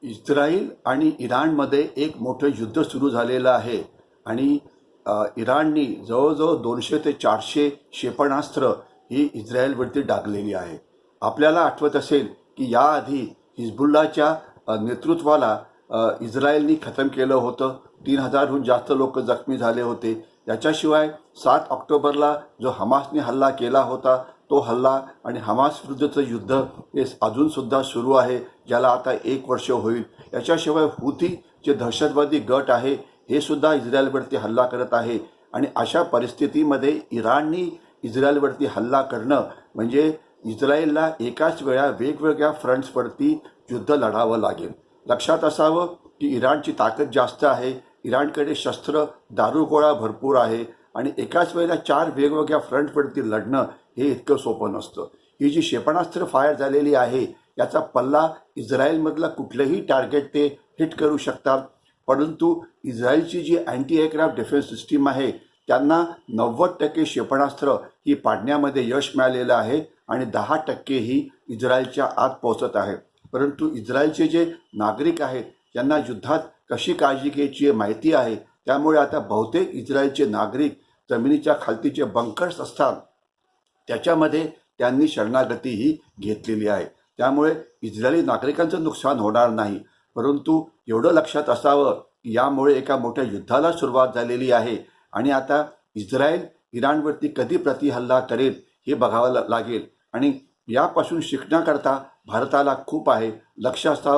Israel आणि इराणमध्ये एक मोठं युद्ध सुरू झालेलं आहे आणि इराणनी जवळजवळ 200 ते 400 क्षेपणास्त्र ही इस्रायलवरती डागलेली आहे. आपल्याला आठवत असेल की याआधी हिजबुल्लाच्या नेतृत्वाला इस्रायलनी खतम केलं होतं. 3000हून जास्त लोक जखमी झाले होते. याच्याशिवाय 7 ऑक्टोबरला जो हमासने हल्ला केला होता तो हल्ला आणि हमास विरुद्धचं युद्ध हे अजूनसुद्धा सुरू आहे, ज्याला आता 1 वर्ष होईल. याच्याशिवाय हुती जे दहशतवादी गट आहे हे सुद्धा इस्रायलवरती हल्ला करत आहे. आणि अशा परिस्थितीमध्ये इराणनी इस्रायलवरती हल्ला करणं म्हणजे इस्रायलला एकाच वेळा वेगवेगळ्या फ्रंट्सवरती युद्ध लढावं लागेल. लक्षात असावं की इराणची ताकद जास्त आहे, इराणकडे शस्त्र दारुगोळा भरपूर आहे आणि एकाच वेळेला 4 वेगवेगळ्या फ्रंटवरती लढणं हे इतकं सोपं नसतं. ही जी क्षेपणास्त्र फायर झालेली आहे याचा पल्ला इस्रायलमधलं कुठलंही टार्गेट ते हिट करू शकतात. परंतु इस्रायलची जी अँटी एअरक्राफ्ट डिफेन्स सिस्टीम आहे त्यांना 90% क्षेपणास्त्र ही पाडण्यामध्ये यश मिळालेलं आहे आणि 10% ही इस्रायलच्या आत पोहोचत आहे. परंतु इस्रायलचे जे नागरिक आहेत त्यांना युद्धात कशी काळजी घ्यायची माहिती आहे, त्यामुळे आता बहुतेक इस्रायलचे नागरिक जमिनीच्या खालती जे बंकर्स असतात त्याच्यामध्ये त्यांनी शरणागतीही घेतलेली आहे. त्यामुळे इस्रायली नागरिकांचं नुकसान होणार नाही. परंतु एवढं लक्षात असावं की यामुळे एका मोठ्या युद्धाला सुरुवात झालेली आहे आणि आता इस्रायल इराणवरती कधी प्रतिहल्ला करेल हे बघावं लागेल आणि यापासून शिकण्याकरता भारताला खूप आहे. लक्ष असावं